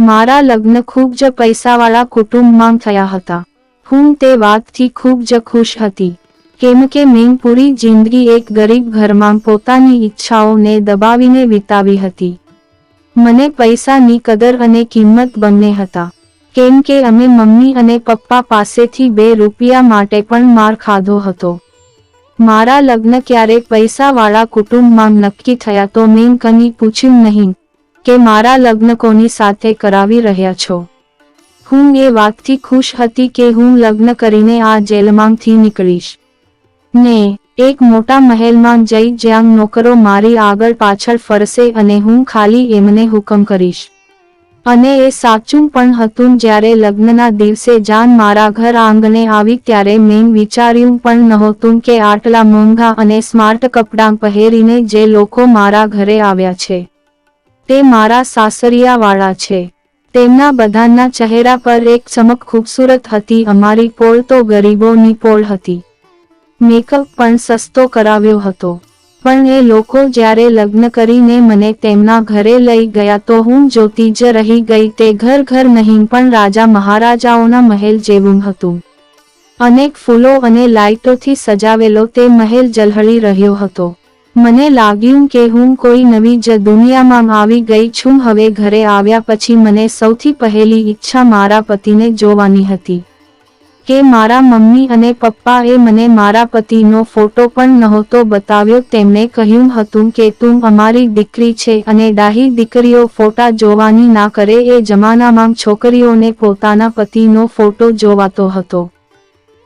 મારા લગ્ન ખૂબ જ પૈસાવાળા કુટુંબમાં થયા હતા. હું તે વાતથી ખૂબ જ ખુશ હતી, કેમ કે મેં પૂરી જિંદગી એક ગરીબ ઘરમાં પોતાની ઈચ્છાઓને દબાવીને વિતાવી હતી. મને પૈસાની કદર અને કિંમત બંને હતા, કેમ કે અમે મમ્મી અને પપ્પા પાસેથી 2 રૂપિયા માટે પણ માર ખાધો હતો. મારા લગ્ન ક્યારે પૈસાવાળા કુટુંબમાં નક્કી થયા તો મેં કંઈ પૂછ્યું નહીં કે મારા લગ્ન કોની સાથે કરાવી રહ્યા છો. હું એ વાતથી ખુશ હતી કે હું લગ્ન કરીને આ જેલમાંથી નીકળીશ ને એક મોટા મહેલમાં જઈ જ્યાં નોકરો મારી આગળ પાછળ ફરશે અને હું ખાલી એમને હુકમ કરીશ. અને એ સાચું પણ હતું. જ્યારે લગ્નના દિવસે જાન મારા ઘર આંગણે આવી ત્યારે મેં વિચાર્યું પણ નહોતું કે આટલા મોંઘા અને સ્માર્ટ કપડાં પહેરીને જે લોકો મારા ઘરે આવ્યા છે તે મારા સાસરિયાવાળા છે. તેમના બધાના ચહેરા પર એક ચમક ખૂબસૂરત હતી. અમારી પોળ તો ગરીબોની પોળ હતી. મેકઅપ પણ સસ્તો કરાવ્યો હતો. પણ એ લોકો જ્યારે લગ્ન કરીને મને તેમના ઘરે લઈ ગયા તો હું જોતી જ રહી ગઈ. તે ઘર નહીં પણ રાજા મહારાજાઓના મહેલ જેવું હતું. અનેક ફૂલો અને લાઇટોથી સજાવેલો તે મહેલ ઝળહળી રહ્યો હતો. મને લાગ્યું કે હું કોઈ નવી જ દુનિયામાં આવી ગઈ છું. હવે ઘરે આવ્યા પછી મને સૌથી પહેલી ઈચ્છા મારા પતિને જોવાની હતી, કે મારા મમ્મી અને પપ્પાએ મને મારા પતિનો ફોટો પણ નહોતો બતાવ્યો. તેમણે કહ્યું હતું કે તું અમારી દીકરી છે અને ડાહી દીકરીઓ ફોટા જોવાની ના કરે. એ જમાનામાં છોકરીઓને પોતાના પતિનો ફોટો જોવાતો હતો,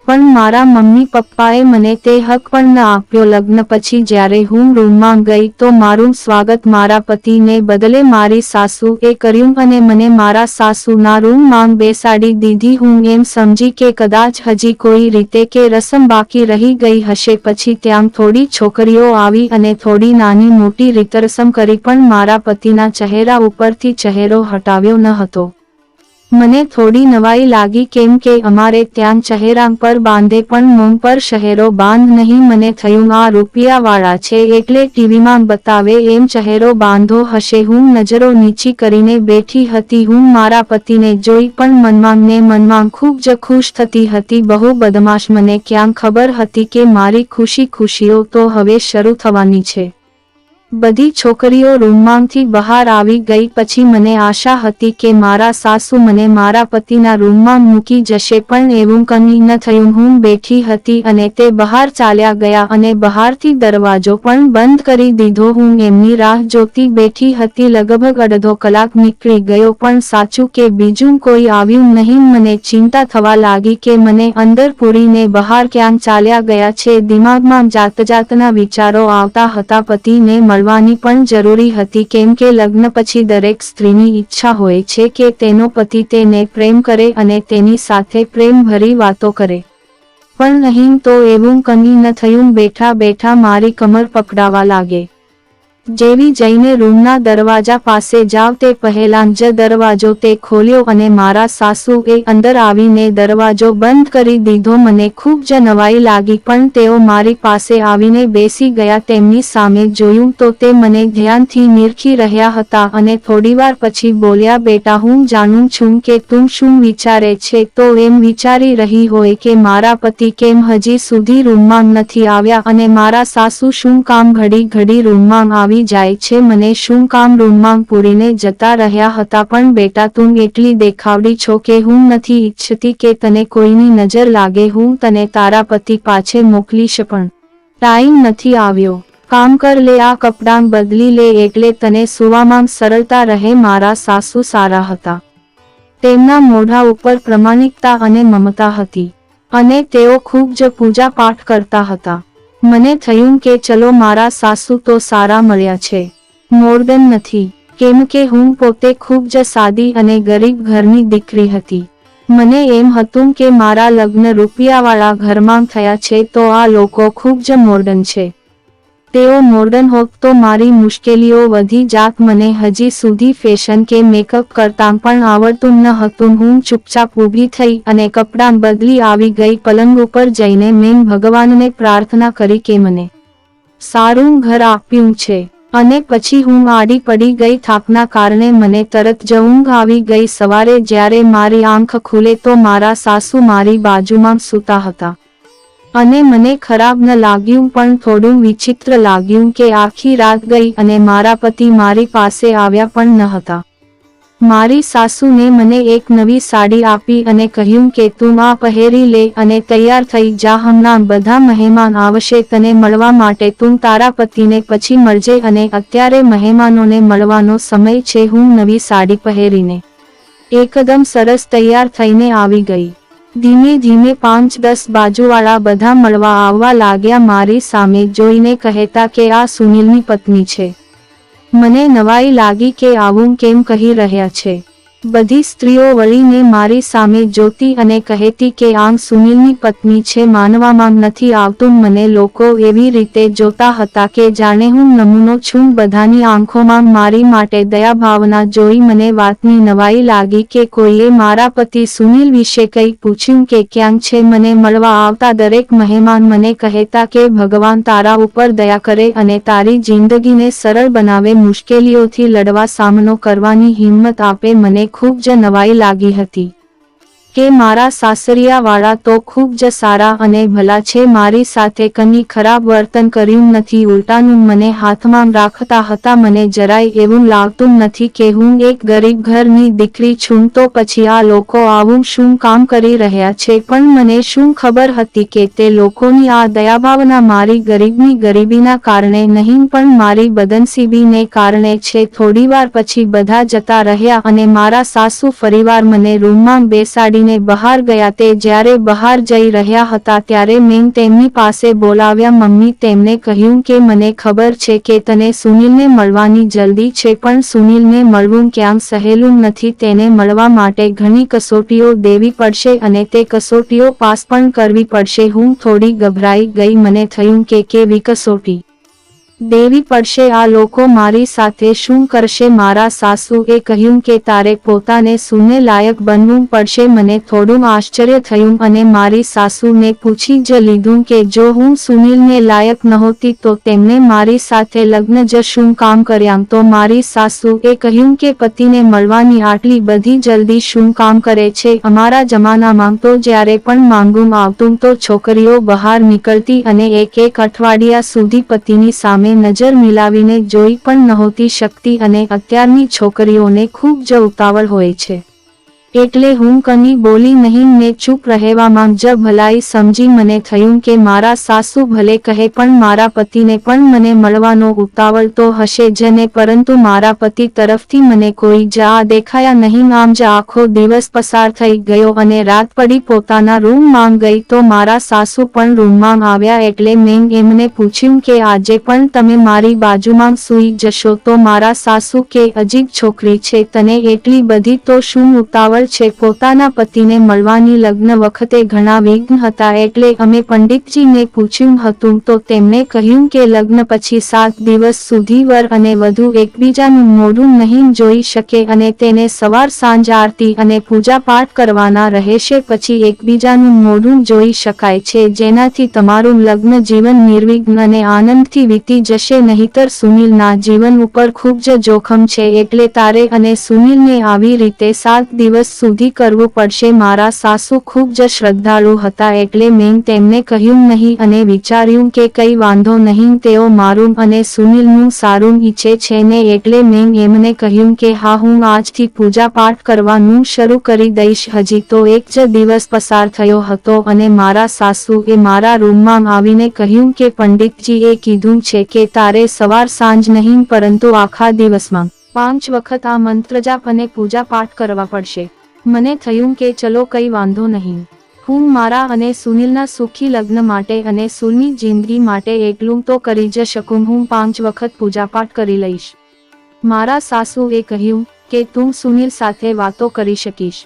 પણ મારા મમ્મી પપ્પાએ મને તે હક પણ ન આપ્યો. લગ્ન પછી જ્યારે હું રૂમમાં ગઈ તો મારું સ્વાગત મારા પતિને બદલે મારી સાસુએ કર્યું અને મને મારા સાસુના રૂમમાં બેસાડી દીધી. હું એમ સમજી કે કદાચ હજી કોઈ રીતે કે રસમ બાકી રહી ગઈ હશે. પછી ત્યાં થોડી છોકરીઓ આવી અને થોડી નાની મોટી રીતરસમ કરી, પણ મારા પતિના ચહેરા ઉપરથી ચહેરો હટાવ્યો ન હતો. મને થોડી નવાઈ લાગી, કેમ કે અમારે ત્યાં ચહેરા પર બાંધે પણ મોં પર ચહેરો બાંધ નહીં. મને થયું આ રૂપિયાવાળા છે એટલે ટીવીમાં બતાવે એમ ચહેરો બાંધો હશે. હું નજરો નીચી કરીને બેઠી હતી. હું મારા પતિને જોઈ પણ મનમાં ને મનમાં ખૂબ જ ખુશ થતી હતી. બહુ બદમાશ. મને ક્યાં ખબર હતી કે મારી ખુશીઓ તો હવે શરૂ થવાની છે. બધી છોકરીઓ રૂમમાંથી બહાર આવી ગઈ પછી મને આશા હતી કે મારા સાસુ મને મારા પતિના રૂમમાં મૂકી જશે, પણ એવું કંઈ ન થયું. હું બેઠી હતી અને તે બહાર ચાલ્યા ગયા અને બહારથી દરવાજો પણ બંધ કરી દીધો. હું એમની રાહ જોતી બેઠી હતી. લગભગ અડધો કલાક નીકળી ગયો પણ સાચું કે બીજું કોઈ આવ્યું નહીં. મને ચિંતા થવા લાગી કે મને અંદર પૂરીને બહાર ક્યાં ચાલ્યા ગયા છે. દિમાગમાં જાતના વિચારો આવતા હતા. પતિને મળવાની પણ જરૂરી હતી, કેમ કે લગ્ન પછી દરેક સ્ત્રીની ઈચ્છા હોય છે કે તેનો પતિ તેને પ્રેમ કરે અને તેની સાથે પ્રેમભરી વાતો કરે, પણ નહીં તો એવું કંઈ ન થયું. બેઠા બેઠા મારી કમર પકડાવા લાગે. જેવી જઈને રૂમના દરવાજા પાસે જાવ તે પહેલાં જ દરવાજો તે ખોલ્યો અને મારા સાસુએ અંદર આવીને દરવાજો બંધ કરી દીધો. મને ખૂબ જ નવાઈ લાગી, પણ તેઓ મારી પાસે આવીને બેસી ગયા. તેમની સામે જોયું તો તે મને ધ્યાનથી નિરખી રહ્યા હતા અને થોડીવાર પછી બોલ્યા, બેટા, હું જાણું છું કે તું શું વિચારે છે. તો એમ વિચારી રહી હોય કે મારા પતિ કેમ હજી સુધી રૂમમાં નથી આવ્યા અને મારા સાસુ શું કામ ઘડી રૂમમાં આવી જાય છે. મને શું કામ રૂમમાં પૂરીને જતા રહ્યા હતા. પણ બેટા, તું એટલી દેખાવડી છો કે હું નથી ઈચ્છતી કે તને કોઈની નજર લાગે. હું તને તારા પતિ પાછે મોકલીશ, પણ ટાઈમ નથી આવ્યો. કામ કર લે, આ કપડાં બદલી લે એટલે તને સુવામાં સરળતા રહે. મારા સાસુ સારા હતા. તેમના મોઢા ઉપર પ્રમાણિકતા અને મમતા હતી અને તેઓ ખૂબ જ પૂજા પાઠ કરતા હતા. મને થયું કે ચલો, મારા સાસુ તો સારા મળ્યા છે, મોડર્ન નથી. કેમ કે હું પોતે ખૂબ જ સાદી અને ગરીબ ઘરની દીકરી હતી. મને એમ હતું કે મારા લગ્ન રૂપિયાવાળા ઘરમાં થયા છે તો આ લોકો ખૂબ જ મોડર્ન છે. તેઓ મોડર્ન હોત તો મારી મુશ્કેલીઓ વધી જાત. મને હજી સુધી ફેશન કે મેકઅપ કરતાં પણ આવડતું ન હતું. હું ચૂપચાપ ઊભી થઈ અને કપડાં બદલી આવી ગઈ. પલંગ ઉપર જઈને મેં ભગવાનને પ્રાર્થના કરી કે મને સારું ઘર આપ્યું છે અને પછી હું આડી પડી ગઈ. થાકના કારણે મને તરત જ ઊંઘ આવી ગઈ. સવારે જ્યારે મારી આંખ ખુલે તો મારા સાસુ મારી બાજુમાં સૂતા હતા. અને મને ખરાબ ન લાગ્યું પણ થોડું વિચિત્ર લાગ્યું કે આખી રાત ગઈ અને મારા પતિ મારી પાસે આવ્યા પણ ન હતા. મારી સાસુને મને એક નવી સાડી આપી અને કહ્યું કે તું આ પહેરી લે અને તૈયાર થઈ જા, હમણાં બધા મહેમાન આવશે તને મળવા માટે, તું તારા પતિને પછી મળજે અને અત્યારે મહેમાનોને મળવાનો સમય છે. હું નવી સાડી પહેરીને એકદમ સરસ તૈયાર થઈને આવી ગઈ. ધીમે ધીમે 5-10 બાજુવાળા બધા મળવા આવવા લાગ્યા. મારી સામે જોઈને કહેતા કે આ સુનિલની પત્ની છે. મને નવાઈ લાગી કે આવું કેમ કહી રહ્યા છે. બધી સ્ત્રીઓ વળીને મારી સામે જોતી અને કહેતી કે આ સુનિલની પત્ની છે. માનવામાં નથી આવતું. મને લોકો એવી રીતે જોતા હતા કે જાણે હું નમૂનો છું. બધાની આંખોમાં મારી માટે દયાભાવના જોઈ મને વાતની નવાઈ લાગી કે કોઈએ મારા પતિ સુનિલ વિશે કંઈ પૂછ્યું કે ક્યાં છે. મને મળવા આવતા દરેક મહેમાન મને કહેતા કે ભગવાન તારા ઉપર દયા કરે અને તારી જિંદગીને સરળ બનાવે, મુશ્કેલીઓથી લડવા સામનો કરવાની હિંમત આપે. મને ખૂબ જ નવાઈ લાગી હતી કે મારા સાસરિયાવાળા તો ખૂબ જ સારા અને ભલા છે. મારી સાથે કંઈ ખરાબ વર્તન કર્યું નથી, ઉલટાનું મને હાથમાં રાખતા હતા. મને જરાય એવું લાગતું નથી કે હું એક ગરીબ ઘરની દીકરી છું તો પછી આ લોકો આવું શું કામ કરી રહ્યા છે. પણ મને શું ખબર હતી કે તે લોકોની આ દયાભાવના મારી ગરીબીના કારણે નહીં પણ મારી બદનસીબીને કારણે છે. થોડીવાર પછી બધા જતા રહ્યા અને મારા સાસુ ફરીવાર મને રૂમમાં બેસાડીને બહાર ગયા. તે જ્યારે બહાર જઈ રહ્યા હતા ત્યારે મેં તેમની પાસે બોલાવ્યા. મમ્મી, તેમને કહ્યું કે મને ખબર છે કે તને સુનિલને મળવાની જલ્દી છે પણ સુનિલને મળવું ક્યાં સહેલું નથી. તેને મળવા માટે ઘણી કસોટીઓ દેવી પડશે અને તે કસોટીઓ પાસ પણ કરવી પડશે. હું થોડી ગભરાઈ ગઈ. મને થયું કે કેવી કસોટી દેવી પડશે, આ લોકો મારી સાથે શું કરશે. મારા સાસુએ કહ્યું કે તારે પોતાને સુને લાયક બનવું પડશે. મને થોડું આશ્ચર્ય થયું અને મારી સાસુને પૂછી જ લીધું કે જો હું સુનિલને લાયક નહોતી તો તેમને મારી સાથે લગ્ન જ શું કામ કર્યા. તો મારી સાસુએ કહ્યું કે પતિને મળવાની આટલી બધી જલ્દી શું કામ કરે છે. અમારા જમાનામાં તો જ્યારે પણ માંગવું આવતું તો છોકરીઓ બહાર નીકળતી અને એક અઠવાડિયા સુધી પતિની સામે નજર મિલાવીને જોઈ પણ નહોતી શકતી અને અત્યારની છોકરીઓને ખૂબ જ ઉતાવળ હોય છે. એટલે હું કંઈ બોલી નહીં ને ચૂપ રહેવામાં જ ભલાઈ સમજી. મને થયું કે મારા સાસુ ભલે કહે પણ મારા પતિને પણ મને મળવાનો ઉતાવળ તો હશે જ ને, પરંતુ મારા પતિ તરફથી મને કોઈ જ આ દેખાયા નહીં. આમ જ આખો દિવસ પસાર થઈ ગયો અને રાત પડી. પોતાના રૂમમાં ગઈ તો મારા સાસુ પણ રૂમમાં આવ્યા. એટલે મેં એમને પૂછ્યું કે આજે પણ તમે મારી બાજુમાં સૂઈ જશો. તો મારા સાસુ કે અજીબ છોકરી છે, તને એટલી બધી તો શું ઉતાવળ છે. પોતાના પતિને મળવાની લગ્ન વખતે ઘણા વિઘ્ન હતા એટલે અમે પંડિતજીને પૂછ્યું હતું તો તેમણે કહ્યું કે લગ્ન પછી 7 દિવસ સુધી વર અને વધુ એકબીજાનું મોઢું નહીં જોઈ શકે અને તેને સવાર સાંજ આરતી અને પૂજા પાઠ કરવાના રહેશે. પછી એકબીજાનું મોઢું જોઈ શકાય છે, જેનાથી તમારું લગ્ન જીવન નિર્વિઘ્ન અને આનંદથી વીતી જશે. નહીંતર સુનિલના જીવન ઉપર ખૂબ જ જોખમ છે. એટલે તારે અને સુનિલને આવી રીતે 7 દિવસ સુધી કરવું પડશે. મારા સાસુ ખૂબ જ શ્રદ્ધાળુ હતા એટલે મેં તેમને કહ્યું નહીં અને વિચાર્યું કે કંઈ વાંધો નહીં, તેઓ મારું અને સુનિલનું સારું ઈચ્છે છે ને, એટલે મેં એમને કહ્યું કે હા, હું આજથી પૂજા પાઠ કરવાનું શરૂ કરી દઈશ. હજી તો એક જ દિવસ પસાર થયો હતો અને મારા સાસુએ મારા રૂમમાં આવીને કહ્યું કે પંડિતજીએ કીધું છે કે તારે સવાર સાંજ નહીં પરંતુ આખા દિવસમાં 5 વખત આ મંત્રજાપ અને પૂજા પાઠ કરવા પડશે. મને થયું કે ચલો કંઈ વાંધો નહીં, હું મારા અને સુનિલના સુખી લગ્ન માટે અને સુનિલની જિંદગી માટે એટલું તો કરી જ શકું. હું 5 વખત પૂજાપાઠ કરી લઈશ. મારા સાસુએ કહ્યું કે તું સુનિલ સાથે વાતો કરી શકીશ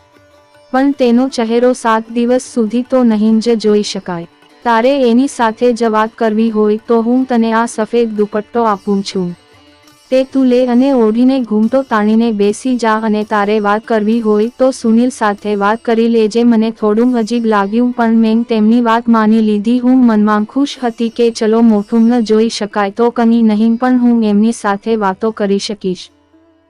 પણ તેનો ચહેરો 7 દિવસ સુધી તો નહીં જ જોઈ શકાય. તારે એની સાથે જ વાત કરવી હોય તો હું તને આ સફેદ દુપટ્ટો આપું છું. તે તું લે અને ઓઢીને ઘૂમટો તાણીને બેસી જા અને તારે વાત કરવી હોય તો સુનિલ સાથે વાત કરી લેજે. મને થોડું અજીબ લાગ્યું પણ મેં તેમની વાત માની લીધી. હું મનમાં ખુશ હતી કે ચલો મોઢું ન જોઈ શકાય તો કંઈ નહીં પણ હું એમની સાથે વાતો કરી શકીશ.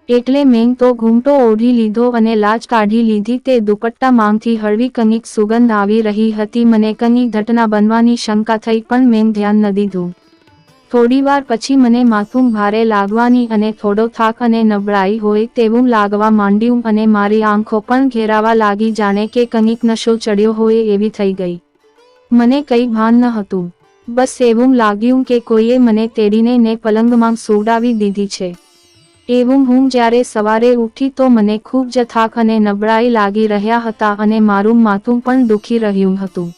એટલે મેં તો ઘૂમટો ઓઢી લીધો અને લાજ કાઢી લીધી. તે દુપટ્ટામાંથી હળવી કંઈક સુગંધ આવી રહી હતી. મને કંઈ ઘટના બનવાની શંકા થઈ પણ મેં ધ્યાન ન દીધું. થોડીવાર પછી મને માથું ભારે લાગવાની અને થોડો થાક અને નબળાઈ હોય તેવું લાગવા માંડ્યું અને મારી આંખો પણ ઘેરાવા લાગી, જાણે કે કંઈક નશો ચડ્યો હોય એવી થઈ ગઈ. મને કંઈ ભાન ન હતું. બસ એવું લાગ્યું કે કોઈએ મને તેડીને ને પલંગમાં સુવડાવી દીધી છે. એવું હું જ્યારે સવારે ઉઠી તો મને ખૂબ જ થાક અને નબળાઈ લાગી રહ્યા હતા અને મારું માથું પણ દુખી રહ્યું હતું.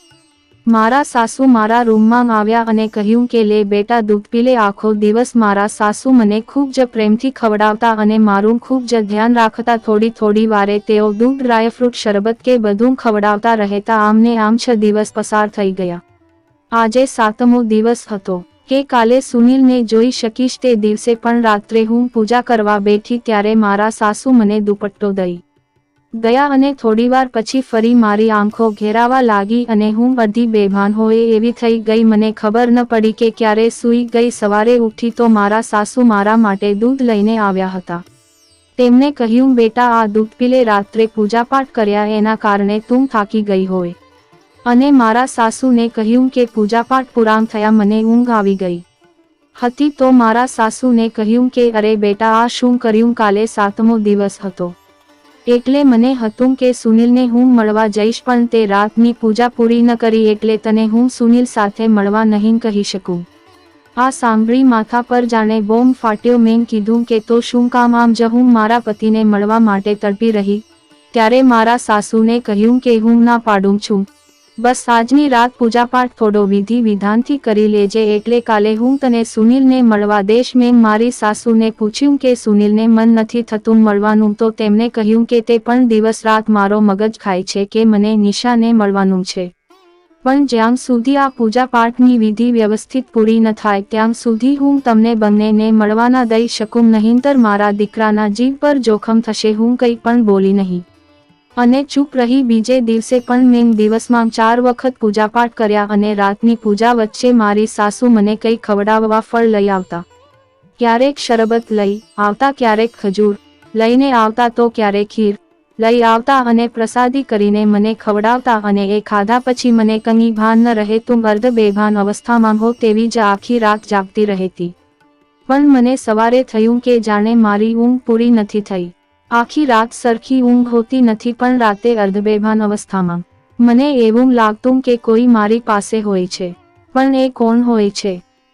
મારા સાસુ મારા રૂમમાં આવ્યા અને કહ્યું કે લે બેટા દૂધ પી લે. આખો દિવસ મારા સાસુ મને ખૂબ જ પ્રેમથી ખવડાવતા અને મારું ખૂબ જ ધ્યાન રાખતા. થોડી વારે તેઓ દૂધ, ડ્રાયફ્રૂટ, શરબત કે બધું ખવડાવતા રહેતા. આમને આમ 6 દિવસ પસાર થઈ ગયા. આજે 7મો દિવસ હતો કે કાલે સુનિલને જોઈ શકીશ. તે દિવસે પણ રાત્રે હું પૂજા કરવા બેઠી ત્યારે મારા સાસુ મને દુપટ્ટો દઈ ગયા અને થોડીવાર પછી ફરી મારી આંખો ઘેરાવા લાગી અને હું અડધી બેભાન હોય એવી થઈ ગઈ. મને ખબર ન પડી કે ક્યારે સૂઈ ગઈ. સવારે ઉઠી તો મારા સાસુ મારા માટે દૂધ લઈને આવ્યા હતા. તેમણે કહ્યું બેટા આ દૂધ પી લે, રાત્રે પૂજાપાઠ કર્યા એના કારણે તું થાકી ગઈ હોય. અને મારા સાસુને કહ્યું કે પૂજાપાઠ પૂરા થયા મને ઊંઘ આવી ગઈ હતી તો મારા સાસુને કહ્યું કે અરે બેટા આ શું કર્યું? કાલે 7મો દિવસ હતો એટલે મને હતું કે સુનિલને હું મળવા જઈશ પણ તે રાતની પૂજા પૂરી ન કરી એટલે તને હું સુનિલ સાથે મળવા નહીં કહી શકું. આ સાંભળી માથા પર જાણે બોમ્બ ફાટ્યો. મેં કીધું કે તો શું કામ આમ જ હું મારા પતિને મળવા માટે તડપી રહી. ત્યારે મારા સાસુને કહ્યું કે હું ના પાડું છું. બસ આજની રાત પૂજાપાઠ થોડો વિધિ વિધાનથી કરી લેજે એટલે કાલે હું તને સુનિલને મળવા દઈશ. મેં મારી સાસુને પૂછ્યું કે સુનિલને મન નથી થતું મળવાનું તો તેમણે કહ્યું કે તે પણ દિવસ રાત મારો મગજ ખાય છે કે મને નિશાને મળવાનું છે. પણ જ્યાં સુધી આ પૂજાપાઠની વિધિ વ્યવસ્થિત પૂરી ન થાય ત્યાં સુધી હું તમને બંનેને મળવાના દઈ શકું, નહીંતર મારા દીકરાના જીવ પર જોખમ થશે. હું કંઈ પણ બોલી નહીં અને ચૂપ રહી. બીજે દિવસે પણ મેં દિવસમાં 4 વખત પૂજાપાઠ કર્યા અને રાતની પૂજા વચ્ચે મારી સાસુ મને કંઈ ખવડાવવા ફળ લઈ આવતા. ક્યારેક શરબત લઈ આવતા, ક્યારેક ખજૂર લઈને આવતા તો ક્યારેક ખીર લઈ આવતા અને પ્રસાદી કરીને મને ખવડાવતા અને એ ખાધા પછી મને કંઈ ભાન ન રહે. તું અર્ધ બેભાન અવસ્થામાં હો તેવી જ આખી રાત જાગતી રહેતી. પણ મને સવારે થયું કે જાણે મારી ઊંઘ પૂરી નથી થઈ. આખી રાત સરખી ઊંઘ હોતી નથી પણ રાતે અર્ધબેભાન અવસ્થામાં મને એવું લાગતું કે કોઈ મારી પાસે હોય છે. પણ એ કોણ હોય છે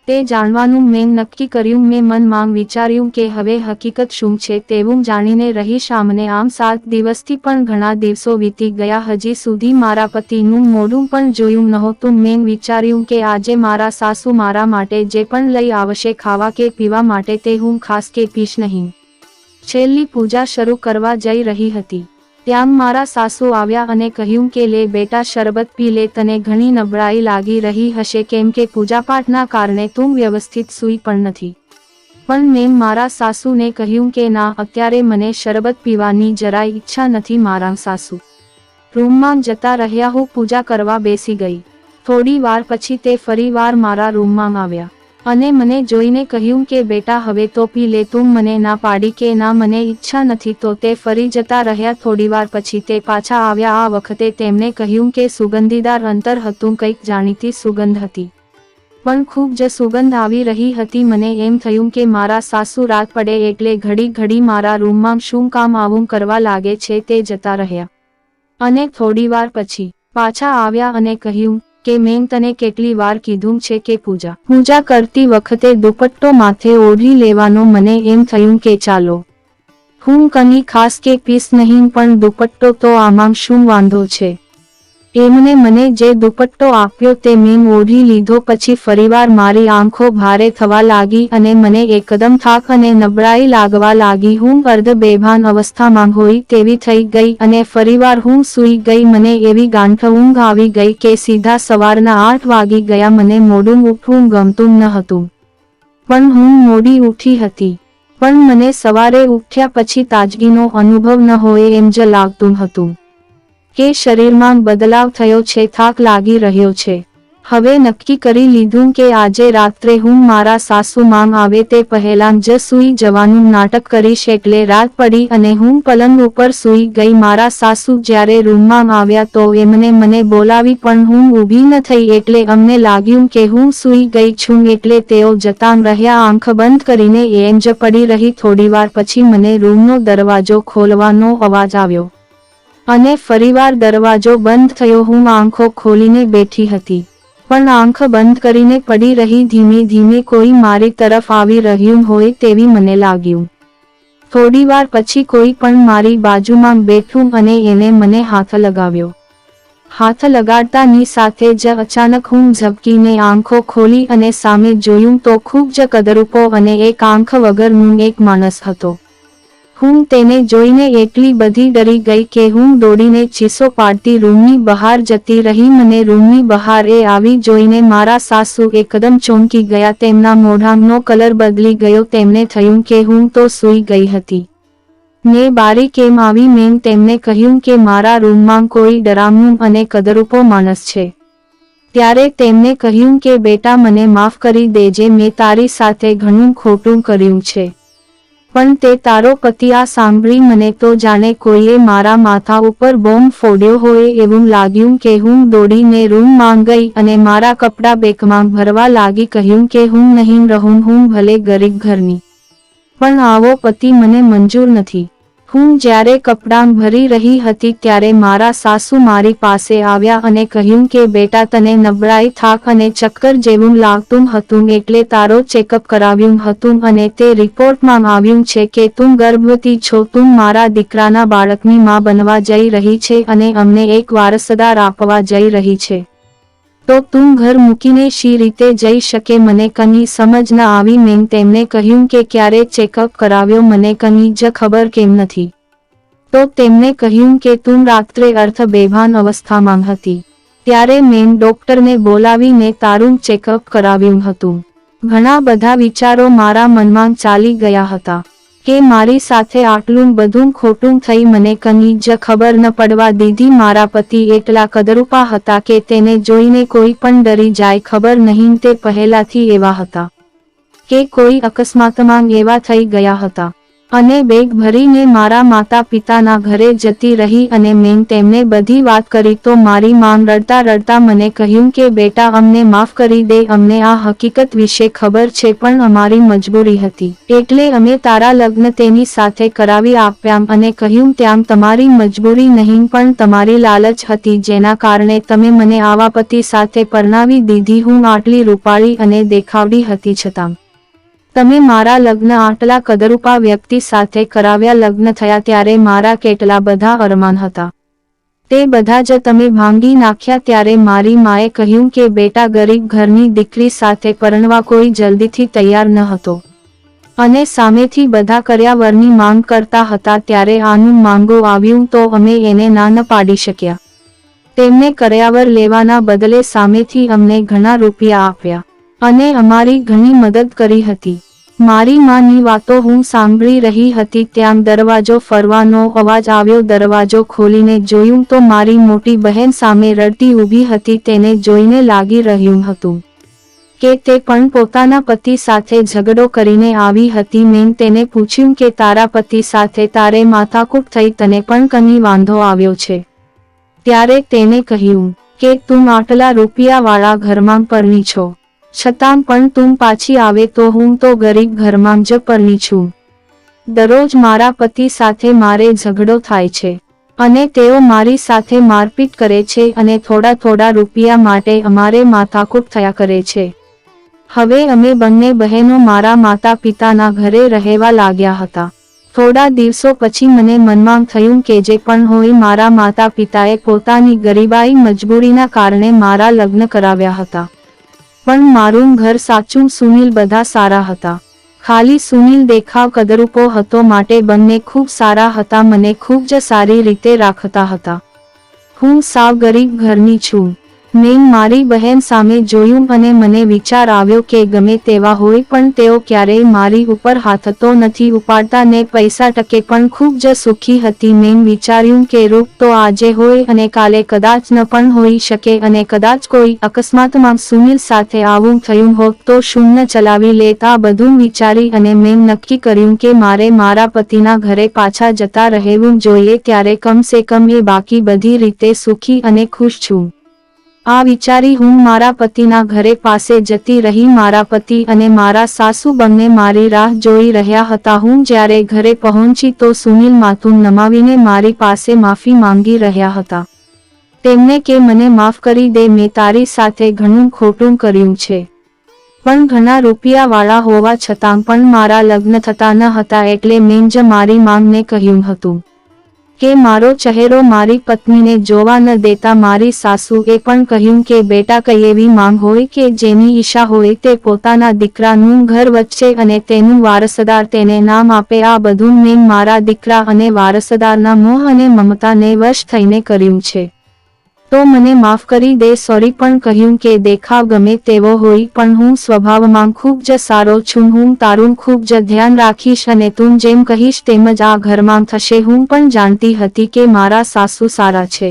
તે જાણવાનું મેં નક્કી કર્યું. મેં મનમાં વિચાર્યું કે હવે હકીકત શું છે તેવું જાણીને રહીશ. આમને આમ 7 દિવસથી પણ ઘણા દિવસો વીતી ગયા. હજી સુધી મારા પતિનું મોઢું પણ જોયું નહોતું. મેં વિચાર્યું કે આજે મારા સાસુ મારા માટે જે પણ લઈ આવશે ખાવા કે પીવા માટે તે હું ખાસ કે પીશ નહીં. છેલ્લી પૂજા શરૂ કરવા જઈ રહી હતી ત્યાં મારા સાસુ આવ્યા અને કહ્યું કે લે બેટા શરબત પી લે, તને ઘણી નબળાઈ લાગી રહી હશે કેમ કે પૂજાપાઠના કારણે તું વ્યવસ્થિત સૂઈ પણ નથી. પણ મેં મારા સાસુને કહ્યું કે ના અત્યારે મને શરબત પીવાની જરાય ઈચ્છા નથી. મારા સાસુ રૂમમાં જતા રહ્યા. હું પૂજા કરવા બેસી ગઈ. થોડી વાર પછી તે ફરીવાર મારા રૂમમાં આવ્યા અને મને જોઈને કહ્યું કે બેટા હવે તો પી લે. તું મને ના પાડી કે ના મને ઈચ્છા નથી તો તે ફરી જતા રહ્યા. થોડીવાર પછી તે પાછા આવ્યા. આ વખતે તેમણે કહ્યું કે સુગંધીદાર અંતર હતું, કંઈક જાણીતી સુગંધ હતી પણ ખૂબ જ સુગંધ આવી રહી હતી. મને એમ થયું કે મારા સાસુ રાત પડે એટલે ઘડી મારા રૂમમાં શું કામ આવું કરવા લાગે છે. તે જતા રહ્યા અને થોડીવાર પછી પાછા આવ્યા અને કહ્યું કે મેં તને કેટલી વાર કીધું છે કે પૂજા કરતી વખતે દુપટ્ટો માથે ઓઢી લેવાનો. મને એમ થયું કે ચાલો હું કંઈ ખાસ કે પીસ નહીં પણ દુપટ્ટો તો આમાં શું વાંધો છે. એમને મને જે દુપટ્ટો આપ્યો તે મેં ઓઢી લીધો. પછી ફરીવાર મારી આંખો ભારે થવા લાગી અને મને એકદમ થાક અને નબળાઈ લાગવા લાગી. હું અર્ધ બેભાન અવસ્થામાં હોય તેવી થઈ ગઈ અને ફરીવાર હું સૂઈ ગઈ. મને એવી ગાંઠ ઊંઘ આવી ગઈ કે સીધા સવારના 8 વાગી ગયા. મને મોડું ઉઠવું ગમતું ન હતું પણ હું મોડી ઉઠી હતી. પણ મને સવારે ઉઠ્યા પછી તાજગીનો અનુભવ ન હોય એમ જ લાગતું હતું કે શરીરમાં બદલાવ થયો છે, થાક લાગી રહ્યો છે. હવે નક્કી કરી લીધું કે આજે રાત્રે હું મારા સાસુ માં આવે તે પહેલાં જ સૂઈ જવાનું નાટક કરીશ. એટલે રાત પડી અને હું પલંગ ઉપર સૂઈ ગઈ. મારા સાસુ જ્યારે રૂમમાં આવ્યા તો એમને મને બોલાવી પણ હું ઊભી ન થઈ એટલે અમને લાગ્યું કે હું સૂઈ ગઈ છું એટલે તેઓ જતાં રહ્યા. આંખ બંધ કરીને એમ જ પડી રહી. થોડીવાર પછી મને રૂમનો દરવાજો ખોલવાનો અવાજ આવ્યો અને ફરીવાર દરવાજો બંધ થયો. હું આંખો ખોલીને બેઠી હતી પણ આંખ બંધ કરીને પડી રહી. ધીમે ધીમે કોઈ મારી તરફ આવી રહ્યું હોય તેવી મને લાગ્યું. થોડીવાર પછી કોઈ પણ મારી બાજુમાં બેઠું અને એને મને હાથ લગાવ્યો. હાથ લગાડતાની સાથે જ અચાનક હું ઝબકીને આંખો ખોલી અને સામે જોયું તો ખૂબ જ કદરૂપો અને એક આંખ વગરનું એક માણસ હતો. હું તેને જોઈને એટલી બધી ડરી ગઈ કે હું દોડીને ચીસો પાડતી રૂમની બહાર જતી રહી. મને રૂમની બહાર એ આવી જોઈને મારા સાસુ એકદમ ચોંકી ગયા. તેમના મોઢાનો કલર બદલી ગયો. તેમને થયું કે હું તો સૂઈ ગઈ હતી ને બારી કેમ આવી. મેં તેમને કહ્યું કે મારા રૂમમાં કોઈ ડરામણું અને કદરૂપો માણસ છે. ત્યારે તેમને કહ્યું કે બેટા મને માફ કરી દેજે, મેં તારી સાથે ઘણું ખોટું કર્યું છે. પણ તે તારો પતિ. આ સાંભળી મને તો જાણે કોઈએ મારા માથા ઉપર બોમ્બ ફોડ્યો હોય એવું લાગ્યું કે હું દોડીને રૂમમાં ગઈ અને મારા કપડાં બેગમાં ભરવા લાગી. કહ્યું કે હું નહીં રહું, હું ભલે ગરીબ ઘરની પણ આવો પતિ મને મંજૂર નથી. હું જ્યારે કપડાં ભરી રહી હતી ત્યારે મારા સાસુ મારી પાસે આવ્યા અને કહ્યું કે બેટા તને નબળાઈ, થાક અને ચક્કર જેવું લાગતું હતું એટલે તારો ચેકઅપ કરાવ્યું હતું અને તે રિપોર્ટમાં આવ્યું છે કે તું ગર્ભવતી છો. તું મારા દીકરાના બાળકની માં બનવા જઈ રહી છે અને અમને એક વારસદાર આપવા જઈ રહી છે. તો તું ઘર મૂકીને શી રીતે જઈ શકે? મને કંઈ સમજ ન આવી. મેં તેમને કહ્યું કે ક્યારે ચેકઅપ કરાવ્યો, મને કંઈ જ ખબર કેમ નથી. તો તેમને કહ્યું કે તું રાત્રે અર્થ બેભાન અવસ્થામાં હતી ત્યારે મેં ડોક્ટરને બોલાવીને તારું ચેકઅપ કરાવ્યું હતું. ઘણા બધા વિચારો મારા મનમાં ચાલી ગયા હતા કે મારી સાથે આટલું બધું ખોટું થઈ. મને કંઈ જ ખબર ન પડવા દીધી. મારા પતિ એટલા કદરૂપા હતા કે તેને જોઈને કોઈ પણ ડરી જાય. ખબર નહીં તે પહેલાથી એવા હતા કે કોઈ અકસ્માતમાં એવા થઈ ગયા હતા અને બેગ ભરીને મારા માતા પિતાના ઘરે જતી રહી અને મેં તેમને બધી વાત કરી તો મારી માં રડતા રડતા મને કહ્યું કે બેટા અમને માફ કરી દે, અમને આ હકીકત વિશે ખબર છે પણ અમારી મજબૂરી હતી એટલે અમે તારા લગ્ન તેની સાથે કરાવી આપ્યા અને કહ્યું ત્યાં તમારી મજબૂરી નહીં પણ તમારી લાલચ હતી જેના કારણે તમે મને આવા પતિ સાથે પરણાવી દીધી. હું આટલી રૂપાળી અને દેખાવડી હતી છતાં તમે મારા લગ્ન આટલા કદરૂપા વ્યક્તિ સાથે કરાવ્યા. લગ્ન થયા ત્યારે મારા કેટલા બધા અરમાન હતા તે બધા જ તમે ભાંગી નાખ્યા. ત્યારે મારી માએ કહ્યું કે બેટા ગરીબ ઘરની દીકરી સાથે પરણવા કોઈ જલ્દીથી તૈયાર ન હતો અને સામેથી બધા કર્યાવરની માંગ કરતા હતા. ત્યારે આનું માંગો આવ્યું તો અમે એને ના ન પાડી શક્યા. તેમને કર્યાવર લેવાના બદલે સામેથી અમને ઘણા રૂપિયા આપ્યા અને અમારી ઘણી મદદ કરી હતી. મારી માની વાતો હું સાંભળી રહી હતી ત્યાં દરવાજો ફરવાનો અવાજ આવ્યો. દરવાજો ખોલીને જોયું તો મારી મોટી બહેન સામે રડતી ઊભી હતી. તેને જોઈને લાગી રહ્યું હતું કે તે પણ પોતાના પતિ સાથે ઝઘડો કરીને આવી હતી. મેં તેને પૂછ્યું કે તારા પતિ સાથે તારે માથાકૂટ થઈ, તને પણ કંઈ વાંધો આવ્યો છે? ત્યારે તેને કહ્યું કે તું આટલા રૂપિયાવાળા ઘરમાં પરણી છો છતાં પણ તું પાછી આવે તો હું તો ગરીબ ઘરમાં જ પરણી છું. દરરોજ મારા પતિ સાથે મારે ઝઘડો થાય છે અને તેઓ મારી સાથે મારપીટ કરે છે અને થોડા થોડા રૂપિયા માટે અમારે માથાકૂટ થયા કરે છે. હવે અમે બંને બહેનો મારા માતા પિતાના ઘરે રહેવા લાગ્યા હતા. થોડા દિવસો પછી મને મનમાં થયું કે જે પણ હોય મારા માતા પિતાએ પોતાની ગરીબાઈ મજબૂરીના કારણે મારા લગ્ન કરાવ્યા હતા પણ મારું ઘર સાચું. સુનિલ બધા સારા હતા, ખાલી સુનિલ દેખાવ કદરૂપો હતો માટે બંને ખૂબ સારા હતા. મને ખૂબ જ સારી રીતે રાખતા હતા. હું સાવ ગરીબ ઘરની છું મેં મારી બહેન સામે જોયું અને મને વિચાર આવ્યો કે ગમે તેવા હોય પણ તેઓ ક્યારેય મારી ઉપર હાથ તો નથી ઉપાડતા ને પૈસા ટકે પણ ખૂબ જ સુખી હતી. મેં વિચાર્યું કે રૂપ તો આજે હોય અને કાલે કદાચ ન પણ હોઈ શકે અને કદાચ કોઈ અકસ્માતમાં સુનિલ સાથે આવું થયું હોત તો શૂન્ય ચલાવી લેત. આ બધું વિચારી અને મેં નક્કી કર્યું કે મારે મારા પતિના ઘરે પાછા જતા રહેવું જોઈએ, ત્યારે કમસે કમ એ બાકી બધી રીતે સુખી અને ખુશ છું. આ વિચારી હું મારા પતિના ઘરે પાસે જતી રહી. મારા પતિ અને મારા સાસુ બંને મારી રાહ જોઈ રહ્યા હતા. હું જ્યારે ઘરે પહોંચી તો સુનિલ માથું નમાવીને મારી પાસે માફી માંગી રહ્યા હતા. તેમને કે મને માફ કરી દે, મેં તારી સાથે ઘણું ખોટું કર્યું છે, પણ ઘણા રૂપિયાવાળા હોવા છતાં પણ મારા લગ્ન થતા ન હતા એટલે મેં જ મારી માંગને કહ્યું હતું કે મારો ચહેરો મારી પત્નીને જોવા ન દેતા. મારી સાસુએ પણ કહ્યું કે બેટા કઈ એવી માંગ હોય કે જેની ઈચ્છા હોય તે પોતાના દીકરાનું ઘર વચ્ચે અને તેનું વારસદાર તેને નામ આપે. આ બધું મેં મારા દીકરા અને વારસદારના મોહ અને મમતાને વશ થઈને કર્યું છે, તો મને માફ કરી દે. સોરી પણ કહ્યું કે દેખાવ ગમે તેવો હોય પણ હું સ્વભાવમાં ખૂબ જ સારો છું. હું તારું ખૂબ જ ધ્યાન રાખીશ અને તું જેમ કહીશ તેમ જ આ ઘરમાં થશે. હું પણ જાણતી હતી કે મારા સાસુ સારા છે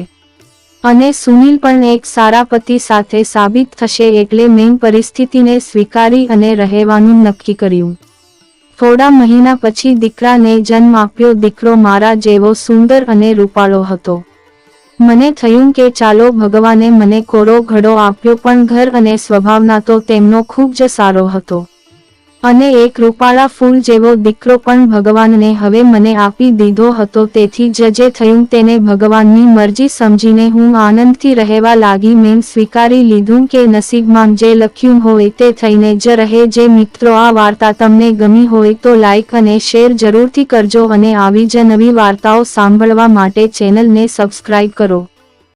અને સુનિલ પણ એક સારા પતિ સાથે સાબિત થશે એટલે મેં પરિસ્થિતિને સ્વીકારી અને રહેવાનું નક્કી કર્યું. થોડા મહિના પછી દીકરાને જન્મ આપ્યો. દીકરો મારા જેવો સુંદર અને રૂપાળો હતો. મને થયું કે ચાલો ભગવાને મને કોરો ઘડો આપ્યો પણ ઘર અને સ્વભાવના તો તેમનો ખૂબ જ સારો હતો અને એક રૂપાળા ફૂલ જેવો દીકરો પણ ભગવાનને હવે મને આપી દીધો હતો. તેથી જે થયું તેને ભગવાનની મરજી સમજીને હું આનંદથી રહેવા લાગી. મેં સ્વીકારી લીધું કે નસીબમાં જે લખ્યું હોય તે થઈને જ રહે. જે મિત્રો આ વાર્તા તમને ગમી હોય તો લાઈક અને શેર જરૂરથી કરજો અને આવી જ નવી વાર્તાઓ સાંભળવા માટે ચેનલને સબસ્ક્રાઇબ કરો.